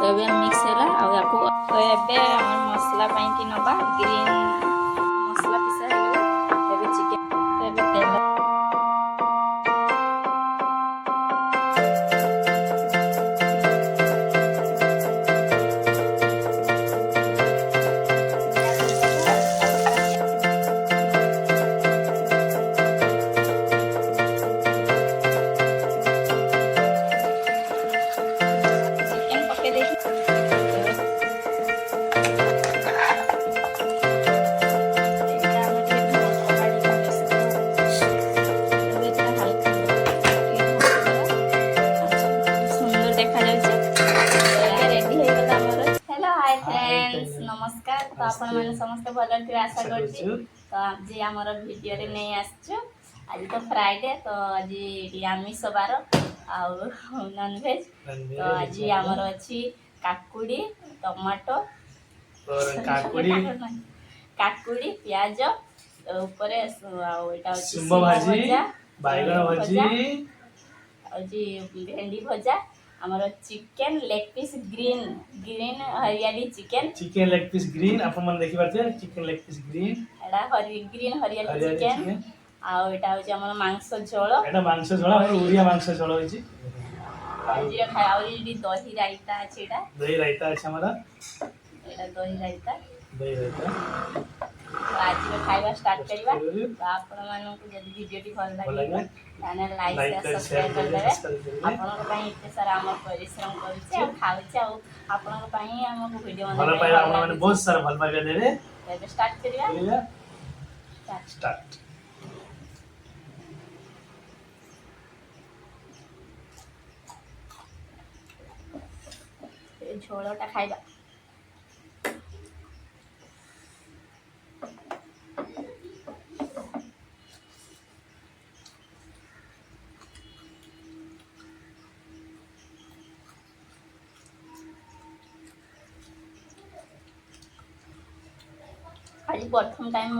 ଏବେ ମିକ୍ସ ହେଲା ଆଉ ୟାକୁ ତ ଏବେ ଆମର ମସଲା ପାଇଁକି ନେବା ଗ୍ରୀନ୍ ମସଲା ପିସା ହେଇଗଲା। ଏବେ ଚିକେନ୍ ଏବେ ତେଲ ଚିକେନ୍ ପକେଇ ଦେଇକି नमस्कार तो आपण मैंने समस्त भल थे आशा कर तो आज आमर भिडियो नहीं आसचु आज तो फ्राइडे तो आज आमिष बार नॉनवेज तो आज आमर अच्छी काकुड़ी टमाटो काकुड़ी प्याज ऊपर भजा भेंडी भजा हमर chicken leg piece green green hariyali chicken leg piece green आप मन देखि पारते चिकन लेग पीस ग्रीन एडा ग्रीन हरियाली चिकन आ एटा होची हमर मांस झोल एटा मांस झोल हमर ओडिया मांस झोल होची आज खाय आउरी दही रायता अछि एटा दही रायता अछि हमरा एटा दही रायता आज खाଇବା स्टार्ट करिबा तो आपण मानन को जदी वीडियो टी भल लागे चैनल लाइक शेयर सब्सक्राइब कर देबे आपण को पई इते सारा हम परिश्रम करछि आ खाउछि आ आपण को पई हम को वीडियो भल पाइ आपण माने बहुत सारा भल पाइ देबे ଏବେ स्टार्ट करिबा स्टार्ट ए झोलटा खाଇବା आज प्रथम टाइम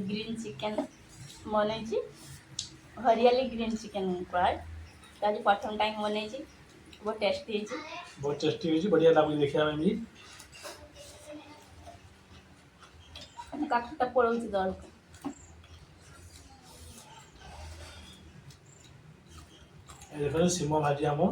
ग्रीन चिकन बनै हरियाली ग्रीन चिकन फ्राइड आज प्रथम टाइम बनै बहुत टेस्टी होई बढ़िया लागु देखिया में भी काठटा पड़ौछि दल ए देखो सिमो भाजी हमो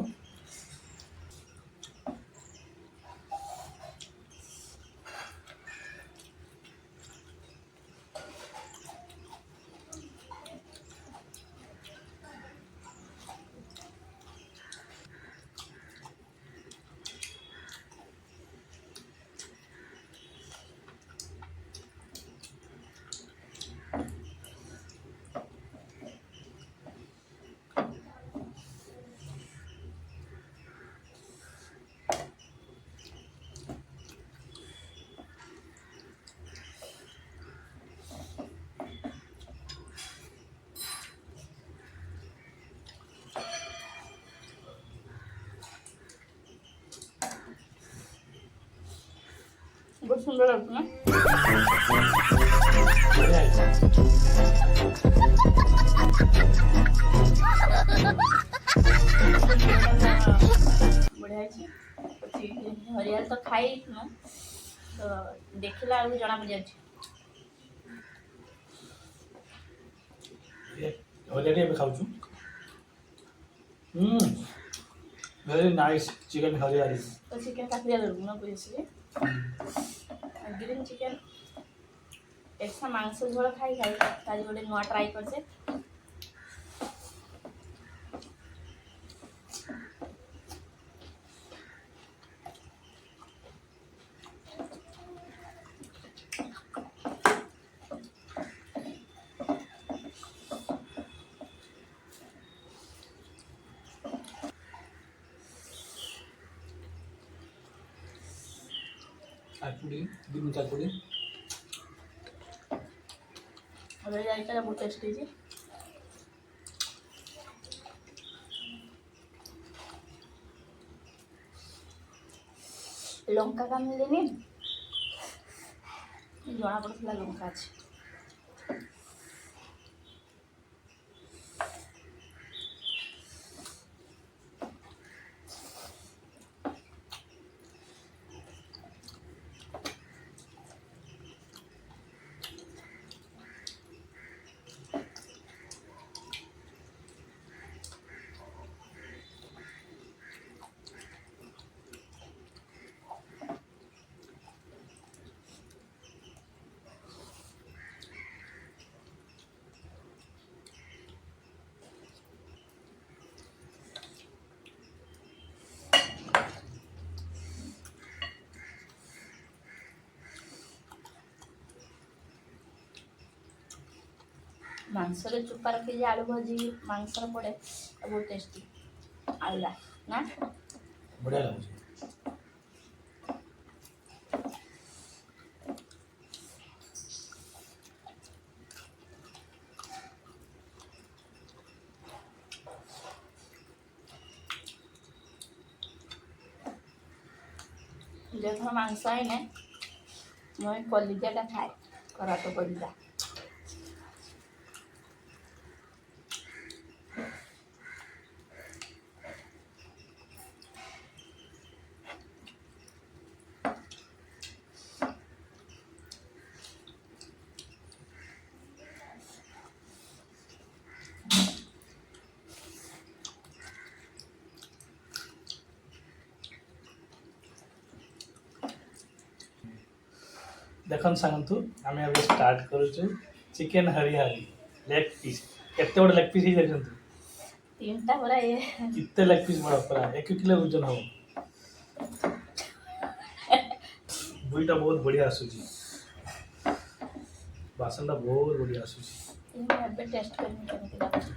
बहुत सुंदर लगता है बढ़िया हरियाल तो खाई तो देखला जना पड़ जाए हरियाली खाऊ वेरी नाइस चिकन हरियाली तो चिकन काटिया ना पूछे ग्रीन चिकन ऐसा मांस झोल खाई आज गोटे नुआ ट्राई करछे काकुड़ी ग्रीन काकुड़ी अबे जाइटा बहुत टेस्टी जी लंका का मिलेनी जना पड़ा लंका अच्छे ମାଂସରେ ଚୋପା ରଖି ଯେ ଆଳୁ ଭାଜି ମାଂସରେ ପଡ଼େ ବହୁତ ଟେଷ୍ଟି ଆଳୁଟା ନା। ବଢ଼ିଆ ଲାଗୁଛି। ଯେଥର ମାଂସ ଆଇନେ ମୁଁ ଏଇ କଲିଜାଟା ଖାଏ, କରାଟ କଲିଜା। ଦେଖନ୍ତୁ ସାଙ୍ଗନ୍ତୁ ଆମେ ଏବେ ଷ୍ଟାର୍ଟ କରୁଛୁ ଚିକେନ ହରିଆଲି ଲେଗ୍ ପିସ୍। କେତେ ବଡ଼ ଲେଗ୍ ପିସ୍ ହେଇ ଦେଖନ୍ତୁ। ତିନିଟା ପୁରା କେତେ ଲେଗ୍ ପିସ୍ ବଡ଼ ପୁରା 1 କିଲୋ ଓଜନ ହବ। ବୁଇଟା ବହୁତ ବଢ଼ିଆ ଆସୁଛି, ବାସନଟା ବହୁତ ବଢ଼ିଆ ଆସୁଛି। ମୁଁ ଏବେ ଟେଷ୍ଟ କରିବି କେମିତି ଲାଗୁଛି।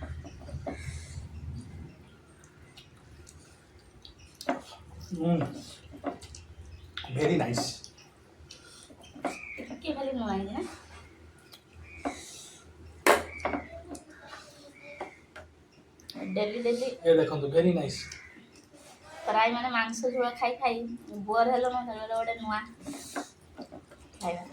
Very nice. ଟିକେ ଖାଲି ଲୁଣ ହେଇଛି ନା। ଡେଲି ଡେଲି ଏ ଦେଖନ୍ତୁ ଭେରି ନାଇସ୍। ପ୍ରାୟ ମାନେ ମାଂସ ଝୋଳ ଖାଇ ଖାଇ ବୋର୍ ହେଲୁଣି, ହେଲେ ଗୋଟେ ନୂଆ ଖାଇବା।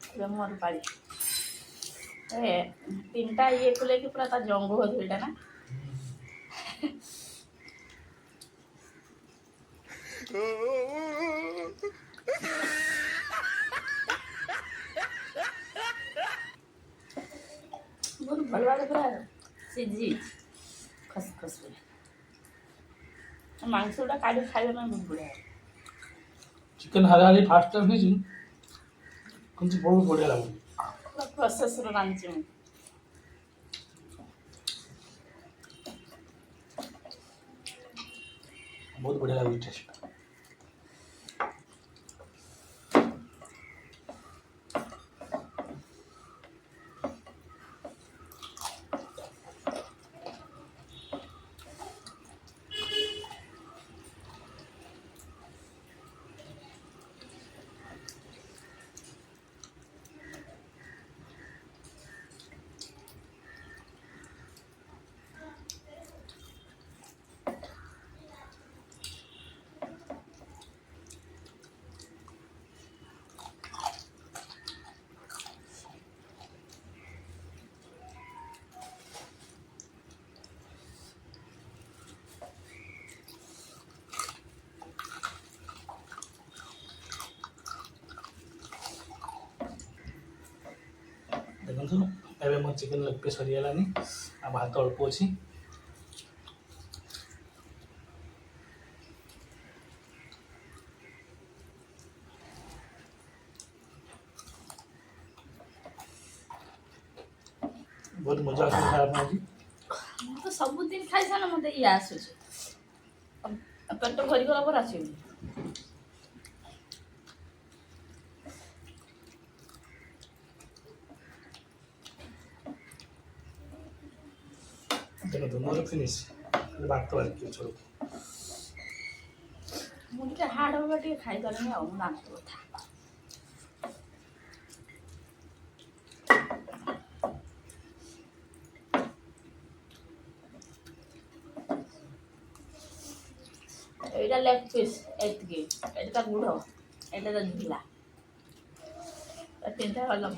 ଏବେ ମୋର ପାଳି। ଏ ତିନିଟା ଇଏ କଲେ କି ପୁରା ତା ଜଙ୍ଘ ହଉଛି ଏଇଟା ନା। ବହୁତ ଭଲ ଭାବେ ପୁରା ସିଝି ଖସ ଖସ ପୁରା ମାଂସଟା କାଢ଼ି ଖାଇବା ପାଇଁ ବହୁତ ବଢ଼ିଆ। ଚିକେନ ହରିଆଲି ଫାଷ୍ଟ ଟାଇମ୍ ହେଇଛି କିନ୍ତୁ ବହୁତ ବଢ଼ିଆ ଲାଗୁଛି। ପୁରା ପ୍ରୋସେସରେ ରାନ୍ଧିଛି ମୁଁ। ବହୁତ ବଢ଼ିଆ ଲାଗୁଛି ଟେଷ୍ଟ। ଦେଖନ୍ତୁ ଏବେ ମୋ ଚିକେନ ଲେଗ୍ ପିସ୍ ସରିଗଲାନି, ଆଉ ଭାତ ଅଳ୍ପ ଅଛି। ବହୁତ ମଜା ଆସୁଛି ଖାଇବା ପାଇଁ ଆଜି। ମୁଁ ତ ସବୁଦିନ ଖାଇସାରିଲେ ମୋତେ ଇଏ ଆସୁଛି, ପେଟ ଭରିଗଲା ପରେ ଆସିବନି। ଦେଖନ୍ତୁ ମୋର ଫିନିସ୍, ଭାତ ବାକି ଅଛି ଅଳ୍ପ। ମୁଁ ଟିକେ ହାର୍ଡ଼ ହବା ଟିକେ ଖାଇପାରିନି ଆଉ ଦାନ୍ତ କଥା। ଏଇଟା ଲେଗ୍ ପିସ୍ ଏତିକି, ଏଇଟା ଗୁଡ଼, ଏଇଟା ତ ଝୁଲା, ତିନିଟା ଭଲ।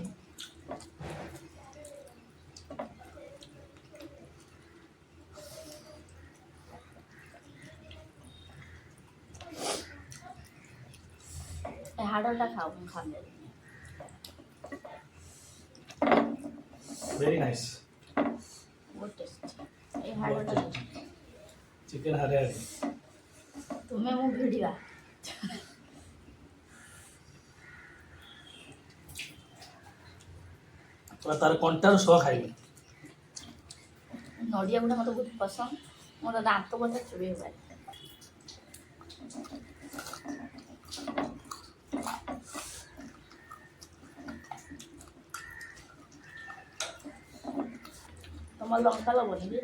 ହାଡ଼ଟା ଖାଉ, ମୁଁ ଖାଉନି। Very nice. ବହୁତ ଟେଷ୍ଟ। ଏଇ ହାଡ଼ଟା ଚିକେନ ହରିଆଲି। ତୁମେ ମୁଁ ଭିଡ଼ିବା। ପୁରା ତାର କଣ୍ଟାରୁ ସହ ଖାଇବି। ନଡ଼ିଆ ଗୁଡ଼ା ମୋତେ ବହୁତ ପସନ୍ଦ। ମୋର ଦାନ୍ତ କଥା ଚୁଡ଼ି ହୁଏ। ତମର ଲଙ୍କା ଲବନି କି?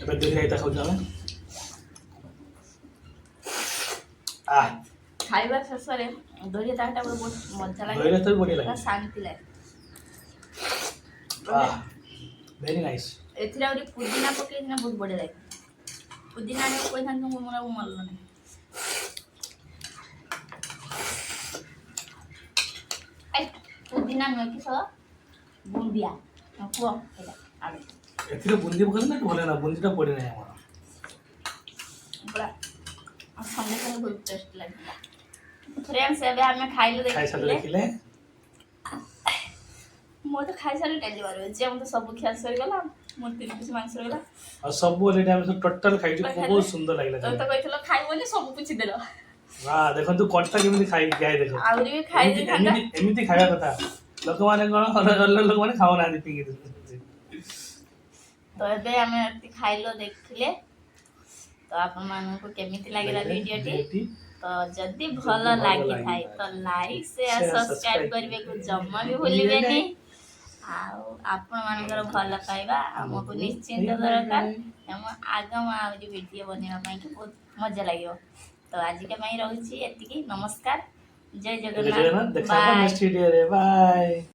ଏବେ ଦହି ରାଇତା ଖାଉଛୁ ଆମେ। ଖାଇବା ଶେଷରେ ଦହି ରାଇତାଟା ବହୁତ ମଜା ଲାଗେ। ଦହି ରାଇତା ବି ବଢ଼ିଆ ଲାଗେ। ଶାନ୍ତି ଲାଗେ। Very nice. ଏଥିରେ ଆହୁରି ପୁଦିନା ପକେଇକିନା ବହୁତ ବଢ଼ିଆ ଲାଗେ। ପୁଦିନା ଆଣିବାକୁ କହିଥାନ୍ତି ମୋର ଆଉ ମନ ନାହିଁ। ପୁଦିନା ନୁହେଁ କି ସହ ବୁନ୍ଦିଆ କୁହ ଏଇଟା ଆଳୁ ଏଥିରେ ବୁନ୍ଦି ପକେଇଲେ ନା ଭଲ ନା ବୁନ୍ଦିଟା ପଡ଼େ ନାହିଁ ଆମର ପୁରା ସଙ୍ଗେ ସଙ୍ଗେ ବହୁତ ଟେଷ୍ଟ ଲାଗିଲା। ଫ୍ରେଣ୍ଡସ୍ ଏବେ ଆମେ ଖାଇଲୁ ଦେଖିଲେ ମୁଁ ତ ଖାଇସାରି ଡେଲିଭରି ଅଛି। ଆମର ତ ସବୁ ଖିଆ ସରିଗଲା। ମୋର 3 ପିସ୍ ମାଂସ ରହିଲା ଆଉ ସବୁ ଅଲରେଡି ଆମେ ସବୁ ଟୋଟାଲ ଖାଇଛୁ। ବହୁତ ସୁନ୍ଦର ଲାଗିଲା। ତ କହିଥିଲ ଖାଇବନି ସବୁ କିଛି ଦେଲ। ଦେଖନ୍ତୁ କଣ୍ଟା କେମିତି ଖାଇ ଦେଖ ଆହୁରି ବି ଖାଇ ଦେଇଥାନ୍ତା। ଏମିତି ଖାଇବା କଥା। ଲୋକମାନେ କଣ ଅଲଗା ଲୋକମାନେ ଖାଉନାହାନ୍ତି ପିଙ୍ଗି ଦଉଛନ୍ତି। ତ ଏବେ ଆମେ ଖାଇଲ ଦେଖିଲେ ତ ଆପଣମାନଙ୍କୁ କେମିତି ଲାଗିଲା ଭିଡ଼ିଓଟି। ତ ଯଦି ଭଲ ଲାଗିଥାଏ ତ ଲାଇକ୍ ସେୟାର ସବସ୍କ୍ରାଇବ କରିବାକୁ ଜମା ବି ଭୁଲିବେନି। ଆଉ ଆପଣମାନଙ୍କର ଭଲ ପାଇବା ଆମକୁ ନିଶ୍ଚିନ୍ତ ଦରକାର। ଆମ ଆଗାମୀ ଆହୁରି ଭିଡ଼ିଓ ବନେଇବା ପାଇଁ ବହୁତ ମଜା ଲାଗିବ। ତ ଆଜିକା ପାଇଁ ରହୁଛି ଏତିକି। ନମସ୍କାର, ଜୟ ଜଗନ୍ନାଥ, ଦେଖା ହବ ନେକ୍ସଟ ଭିଡ଼ିଓରେ। ବାଏ।